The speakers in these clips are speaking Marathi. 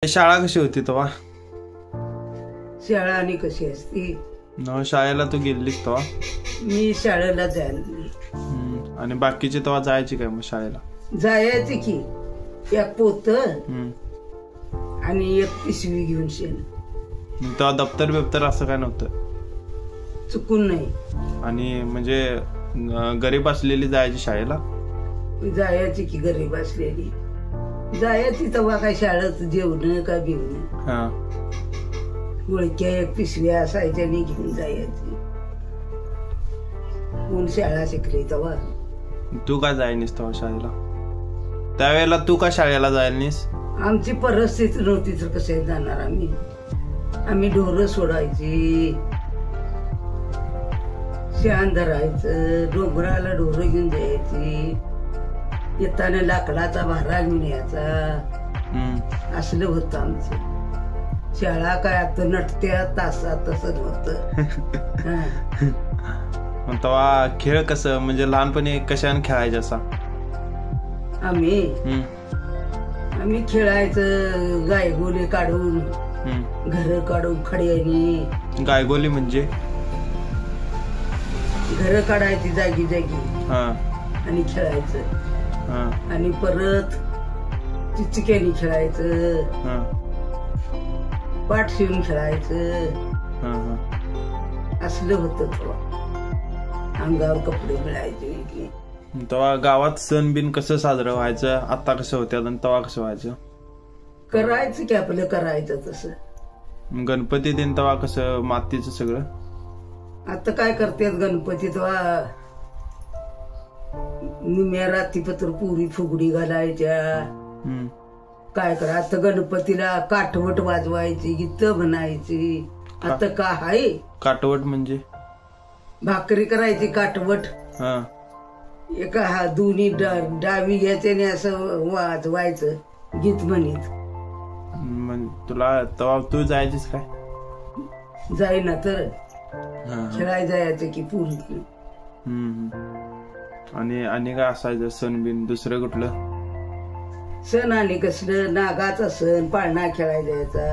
शाळा कशी होती तेव्हा? शाळा आणि कशी असती? शाळेला तू गेलीस तेव्हा? मी शाळेला जायला आणि बाकीचे तेव्हा जायची काय मग शाळेला? जायचे की एक पोत आणि एक पिशवी घेऊन शेण. तेव्हा दप्तर बिप्तर असं काय नव्हतं? चुकून नाही. आणि म्हणजे गरीब असलेली जायची शाळेला? जायची की गरीब असलेली जायची. तेव्हा काय शाळेत जेवण का बिवणं ओळख्या एक पिशव्या असायच्या आणि घेऊन जायची. कोण शाळा शिकली तेव्हा? तू का जायनीस तेव्हा शाळेला? त्यावेळेला तू का शाळेला जायनीस? आमची परिस्थिती नव्हती तर कसे जाणार आम्ही ढोरं सोडायची, शान धरायचं, डोंगराला ढोरं घेऊन जायची, येताना लाकडाचा भारा घेऊन यायचा. असलं होतं आमचं. शाळा काय आता नटत्या तासात तसं नव्हतं. तेव्हा खेळ कसं म्हणजे लहानपणी कशाने खेळायचे असा? आम्ही खेळायचं गायगोली काढून, घर काढून खड्यानी. गायगोली म्हणजे घर काढायची जागी जागी आणि खेळायचं. आणि परत चिचक्यानी खेळायचं, पाठ शिवून खेळायचं. असलं होतं तेव्हा. अंगावर कपडे मिळायचे. तेव्हा गावात सण बिन कसं साजरं व्हायचं? आता कसं होत्या आणि तेव्हा कसं व्हायचं? करायचं की आपलं करायचं तसं. गणपती दिन तेव्हा कसं मातीचं सगळं? आता काय करतात गणपती तेव्हा निम्या रात्रीपत्र पुरी फुगडी घालायच्या. काय करा आता गणपतीला काठवट वाजवायची, गीत म्हणायची. आता का आहे काठवट म्हणजे? भाकरी करायची काठवट. एका दोन्ही डावी घ्यायचे आणि असं वाजवायचं गीत म्हणीत. तुला तेव्हा तू जायचीस काय? जाईना तर खेळायला जायचं की पूर्ण. आणि काय असायचं सण बिन दुसरं कुठलं? सण आणि कसलं नागाचा सण, पाळणा खेळायला जायचा.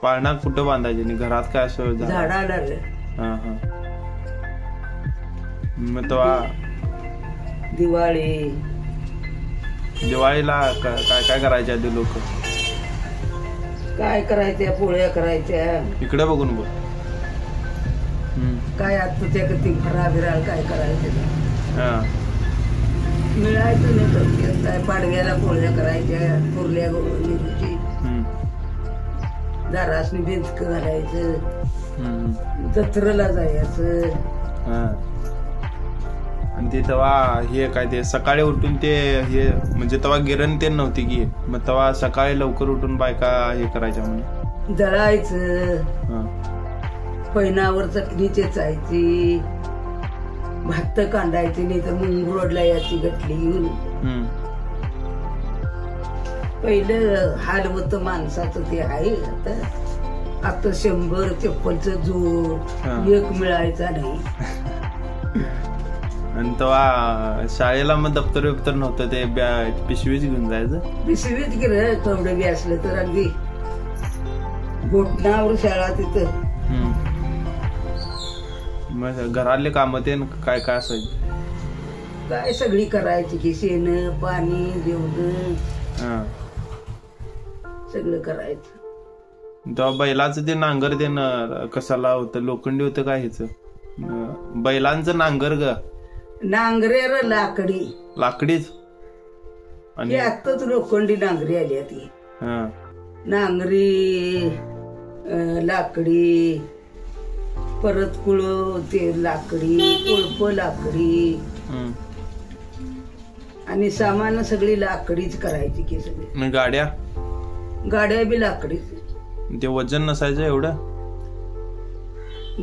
पाळणा कुठं बांधायचे? घरात काय असं झाडाला? मग तेव्हा दिवाळीला काय काय करायचे आधी लोक? काय करायच्या? पोळ्या करायच्या. इकडे बघून बघ. काय आता त्या कधी फराबिराळ काय करायचं मिळायचं नाही तर काय. पाडव्याला पोळ्या करायच्या, पुरल्या गोळची दारासनी बेंचक घालायचं, जत्रेला जायचं. आणि ते तेव्हा हे काय ते सकाळी उठून ते हे म्हणजे तेव्हा गिरण ते नव्हती की, मग तेव्हा सकाळी लवकर उठून बायका हे करायच्या म्हणजे दळायचं, पैनावर चटणी चेचायची, भात कांडायची, नाही तर मुंगरोडला याची गटली घेऊन. पहिलं हाल होतं माणसाचं ते आहे. आता 100 चप्पलचं जोड एक मिळायचा नाही. आणि तेव्हा शाळेला मग दप्तर बिप्तर नव्हतं, ते पिशवीच घेऊन जायचं. पिशवीच गेलं कवडं बी असलं तर अगदी घोटणावर शाळा तिथं. मग घरातले काम ते काय काय असायचे? काय सगळी करायची की शेण पाणी जेवण सगळं करायचं. तेव्हा बैलाचं ते नांगर ते कशाला होतं? लोखंडी होतं काय? ह्याच बैलांचं नांगर ग? नांगरे लाकडी. लाकडीच? आणि आताच लोखंडी नांगरी आली. ती नांगरी लाकडी, परत कुळ ते लाकडी, कोळप लाकडी, आणि सामान सगळी लाकडीच करायची की सगळी. गाड्या बी लाकडीच. ते वजन नसायचं एवढं?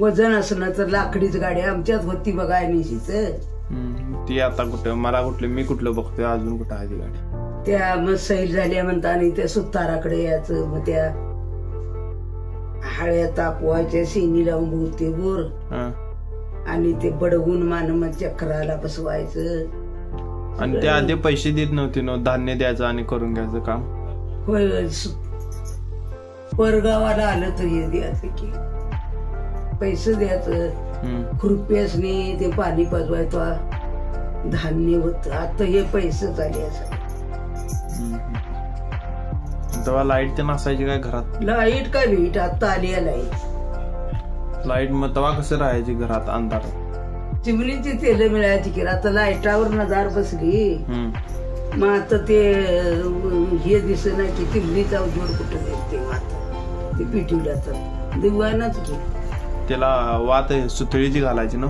वजन असलं तर लाकडीच गाड्या आमच्यात होती बघा. निशीच ती आता कुठं? मला कुठलं? मी कुठलं बघतोय अजून कुठं आहे ती गाडी? त्या मग सैल झाल्या म्हणता आणि त्या सुताराकडे यायचं. मग त्या हाळ्या तापवायच्या, शेणी लावून बोलते बोर, आणि ते बडवून मग चक्राला बसवायचं. आणि त्या आधी पैसे देत नव्हते ना, धान्य द्यायचं आणि करून घ्यायचं काम? होय. परगावाला आलं तर हे द्यायचं की पैसे द्यायचं खुरप्यासनी ते पाणी पाजवायचं धान्य होत. आता हे पैसे चाले असं. तेव्हा लाईट ते नसायची काय घरात? लाईट काय भेट आता आली लाईट. लाईट मग तेव्हा कसं राहायची घरात अंधार? चिमणीची तेल मिळायची की आता लाईटावर नजार बसली. मग आता ते हे दिसत नाही की चिमणीचा उजेड कुठं ते आता ते पिठीला तर दिवानाच की त्याला वात सुतळीची घालायची ना?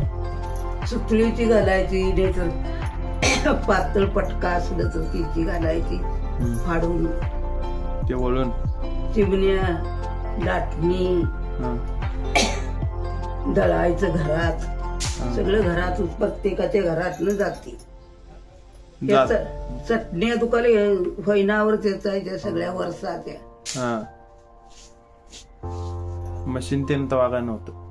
सुतळीची घालायची नाही तर पातळ पटका असलं तर तिची घालायची फाडून ते वळून. चिमण्या लाटणी दळायचं घरात सगळं घरात प्रत्येकाच्या घरात न जाते. चटण्या दुकाले होईनावर त्याच्या सगळ्या वर्षाच्या. मशीन ते तवा काय नव्हतं?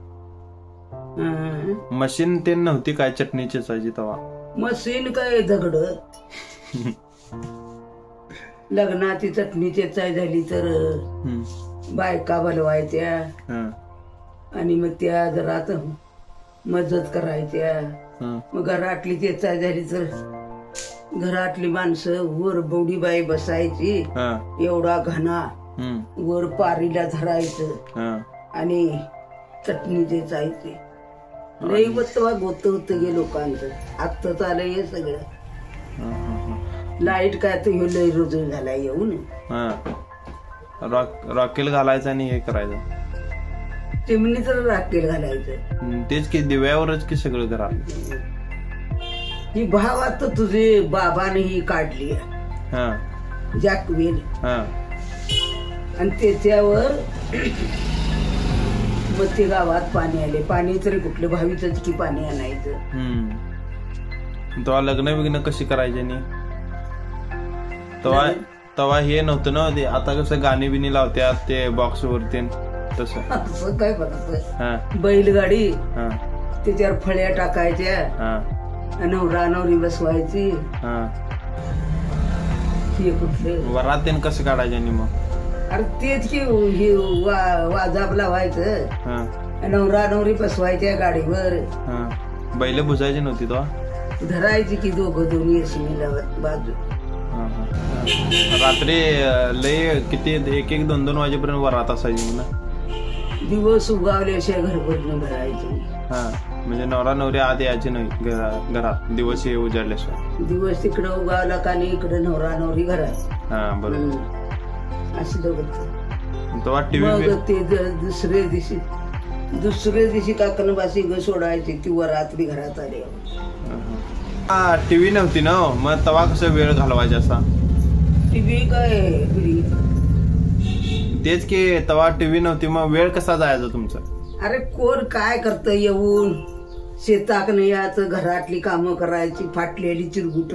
मशीन ते नव्हती काय चटणी चेचायची तवा? मशीन काय दगड. लग्नाची चटणी चेचाय झाली तर बायका बोलवायच्या आणि मग त्या घरात मदत करायच्या. मग घरातली चेचाय झाली तर घरातली माणसं वर बौडी बाई बसायची एवढा घना वर पारीला धरायचं आणि चटणी चेचायची. लई बत्तवा गोत होत गे लोकांचं. आत्ता चालू हे सगळं. लाईट काय तर हे लई रोज झाला येऊन रॉकेल घालायचं आणि हे करायचं. चिमणी तर रॉकेल घालायचं. तेच की दिव्यावरच की सगळं घरात. ही भावात तर तुझे बाबाने ही काढली जॅकवेल आणि त्याच्यावर मग ते गावात पाणी आले. पाणी तरी कुठलं भावीच की पाणी आणायचं. तेव्हा लग्न बिग्न कशी करायची नाही तेव्हा हे नव्हतं ना. आता कसं गाणी बिनी लावत्यात ते बॉक्स वरती तसं असं काय बघायचं. बैलगाडी त्याच्यावर फळ्या टाकायच्या नवरा नवरी बसवायची. हे कुठले वरात कसं काढायचे आणि मग? अरे तेच की वाजाप लावायचं नवरा नवरी बसवायच्या गाडीवर. बैल बुजायची नव्हती तो धरायची की दोघं दोन्ही अशी लावत बाजू. रात्री लय किती 1-2 वाजेपर्यंत वरात असायची म्हणा. दिवस उगावल्याशिवाय घरभरून भरायचे. म्हणजे नवरा नवरी आत यायची नाही घरात दिवस उजाडल्याशिवाय. दिवस तिकडं उगावला का नाही इकडे नवरा नवरी घरात. बरोबर. असं तेव्हा टीव्ही ते दुसऱ्या दिवशी काकणबासी ग सोडायची ती वरात्री घरात आली. टीव्ही नव्हती ना मग तेव्हा कसं वेळ घालवायचा असा? टीव्ही काय तेच की तेव्हा टीव्ही नव्हती मग वेळ कसा जायचा तुमचा? अरे कोण काय करत येऊन शेताक नाही यायचं घरातली कामं करायची फाटलेली चिरगुट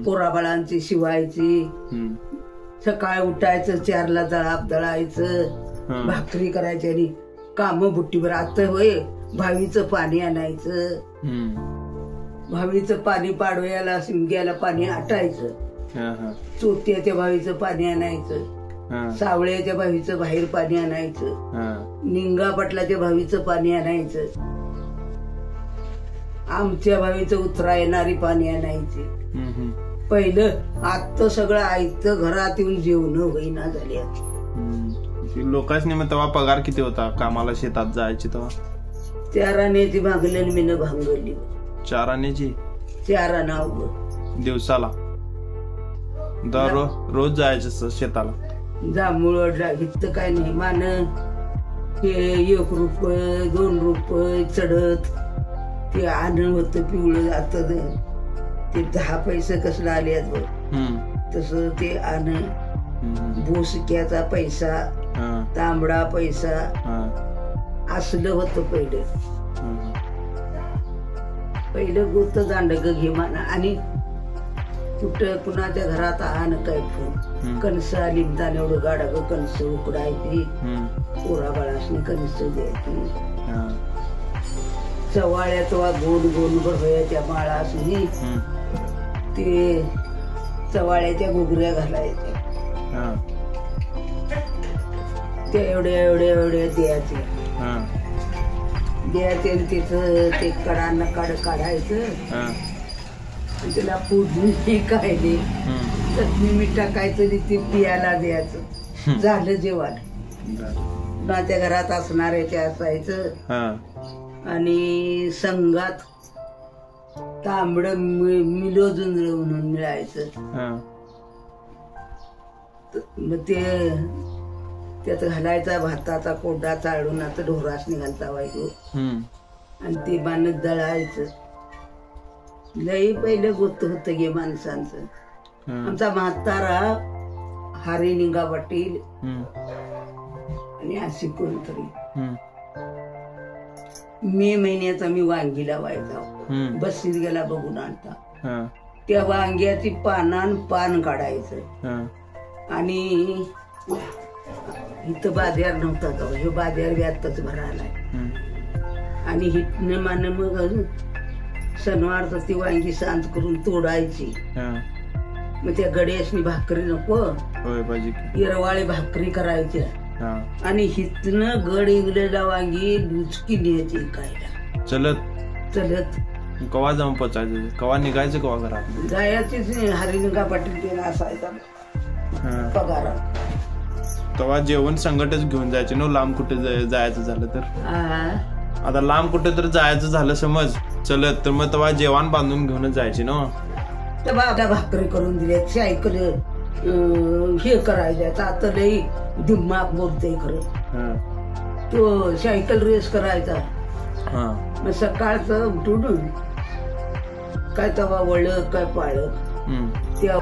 पोराबाळांची शिवायची. सकाळी उठायचं 4ला दळायचं भाकरी करायची आणि काम बुट्टीवर. आता होय भावीचं पाणी आणायचं. भावीचं पाणी पाडव्याला शिमग्याला पाणी आटायचं. चोत्याच्या भावीचं पाणी आणायचं. सावळ्याच्या भावीचं बाहेर पाणी आणायचं. निंगा पाटलाच्या भावीचं पाणी आणायचं. आमच्या भावीचं उतरा येणारी पाणी आणायची. पहिलं आता सगळं आयतं घरात येऊन जेवण होईना झाले. लोकांनी मग तेव्हा पगार किती होता कामाला शेतात जायची तेव्हा? 4 आण्याची भांगली मी भांगली. 4 आण्याची? 4 आणा दिवसाला? रोज जायचं शेताला? जांभूळ इथं काय नाही मान हे 1 रुपये 2 रुपये चढत ते आण होत पिवळं जात. ते 10 पैसे कसलं आले तस ते आण. भोसक्याचा पैसा तांबडा पैसा असलं होतं पहिलं गोत दांडग घे म्हणा. आणि कुठं कुणाच्या घरात आण काय फूल कणस आली एवढं गाडा कणस उकडायची. पोराबाळासनी कणस द्यायची. चवाळ्या तेव्हा गोल गोल भरवयाच्या माळासनी ते चवाळ्याच्या घुगऱ्या घालायच्या. त्या एवढ्या एवढ्या एवढ्या द्यायचे हा द्यायचे आणि तिथं ते कडांना काढायचं आणि त्याला फोडणी काढली चटणी मीठ टाकायचं आणि ते पियाला द्यायचं. झालं जेवण. माझ्या घरात असणाऱ्याचे असायचं आणि संघात तांबड मिलोजुंजळ म्हणून मिळायचं. मग ते त्यात घालायचा भाताचा कोरडा चाळून आता ढोरासनी घालता व्हायचो आणि ते बाणत दळायचं. लई पहिले गोत होत गे माणसांचं. आमचा म्हातारा हारी निंगा पाटील आणि अशी कोणतरी मे महिन्यात आम्ही वांगी लावायचा. बस्सीत गेला बघून आणता. त्या वांग्याची पान काढायचं आणि इथं बाजार नव्हता तो. हे बाजार व्यातच भरायला आणि हिटनं मान मग सणवार तर ती वांगी सांज करून तोडायची. मग त्या गड्यासनी भाकरी नको हिरवाळी भाकरी करायच्या आणि हितनं गड इंगलेला वांगी लुचकी न्यायची खायला चलत चलत. कवा जाऊन पोचायचं कवा निघायचं कवा घरात जायचीच नाही. हरिनिंगा पाटील ते असायचा पगार. तेव्हा जेवण संकटच घेऊन जायचे ना. लांब कुठे जायचं झालं तर आता लांब कुठे तर जायचं झालं समज चलत तर मग तेव्हा जेवण बांधून घेऊनच जायचे ना. तर बाबा भाकरी करून दिल्या सायकल हे करायचं. आता लई दिमाग बोलतोय खरं. तो सायकल रेस करायचा. मग सकाळचं उठून काय तवा वळलं काय पाळलं त्या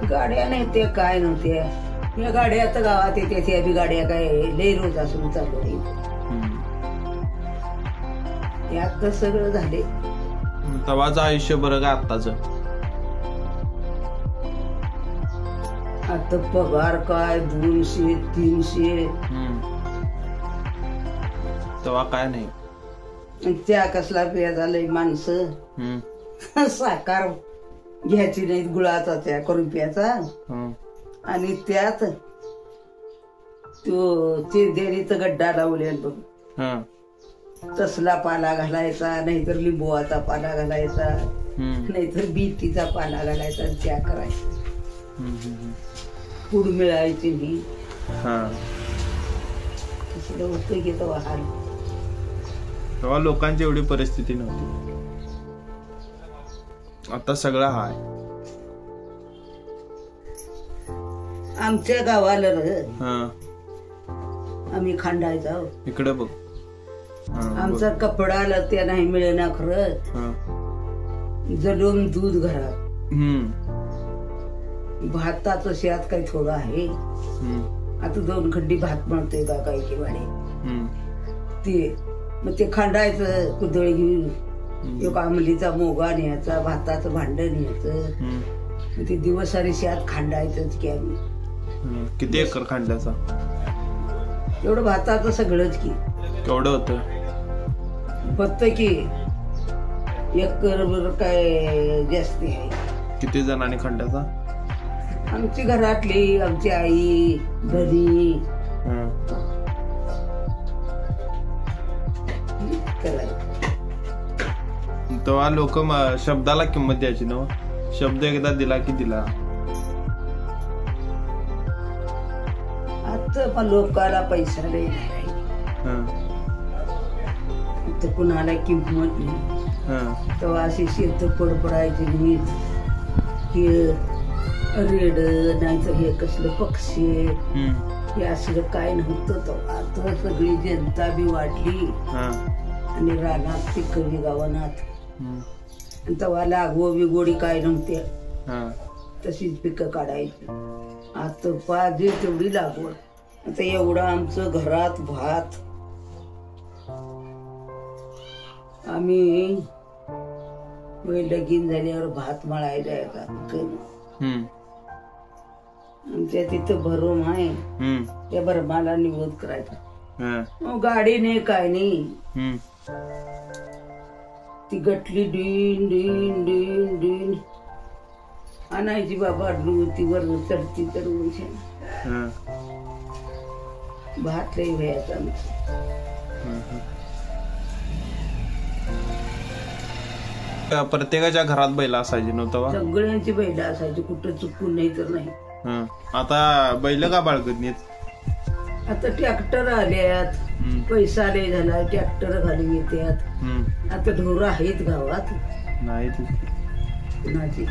गाड्या नाही ते काय नव्हत्या. या गाड्या आता गावात येते त्या बी गाड्या काय लई रोज असून चालू यात सगळं झाले. तवाचं आयुष्य बरं का आत्ताच. आता पगार काय 200 300 तेव्हा काय नाही. त्या कसला पेया झालंय माणसं साकार घ्यायची नाहीत गुळाचा त्या करून प्याचा आणि त्यात तो चिरदेरीचा गड्डा लावले बघ तसला पाला घालायचा नाहीतर लिंबूचा पाला घालायचा नाहीतर बीटीचा पाला घालायचा आणि त्या करायचा. पूड मिळायची नाही. तसलं होतं की तेव्हा हाल. तेव्हा लोकांची एवढी परिस्थिती नव्हती. आता सगळं हाय. आमच्या गावाला आम्ही खांडायचा इकडे बघ. आमचा कपडाला त्या नाही मिळेना खरं. जलून दूध घरात भाताचं शेत काही थोडं आहे. आता 2 खंडी भात बनतोय का काही की वाडे ते. मग ते खांडायचं कुदळ घेऊन एक आमलीचा मोगा न्यायचा भाताचं भांड न्यायचं. ते दिवस सारी शेत खांडायचंच की आम्ही. किती एकर खांडायचा? एवढं भाताचं सगळंच की. केवढं होतं? फक्त की एकर काय जास्ती आहे. किती जणांनी खांडायचा? आमची घरातली आमची आई घरी तेव्हा लोक शब्दाला किंमत द्यायची ना. शब्द एकदा दिला की दिला. आता पण लोकाला पैसा नाही तर कुणाला किंमत नाही. तेव्हा अशी शेत पडपडायची नाही की रेड नाहीतर हे कसलं पक्षी हे असलं काय नव्हतं. तेव्हा आता सगळी जनता बी वाढली आणि रानात पिकली गावानात. तेव्हा लागवड बिगोडी काय नव्हत्या. तशीच पिकं काढायची. आता पाहिजे तेवढी लागवड. आता एवढं आमचं घरात भात आम्ही लगीन झाल्यावर भात मळायला आमच्या तिथं भरम आहे. त्या भरमाला निवड करायचा. गाडी नाही काय नाही. ती गटली डीन डीन डीन डीन आणायची बाबा. ती वर चढती तर भात लई व्हायचं आमचं. प्रत्येकाच्या घरात बैल असायची नव्हतं. सगळ्यांची बैल असायची, कुठं चुकून नाही तर नाही. आता बैल का बाळगत नाहीत? आता ट्रॅक्टर आल्यात, पैसा लय झाला, ट्रॅक्टर घालून येतात. आता ढोरं आहेत गावात नाही कुणाची.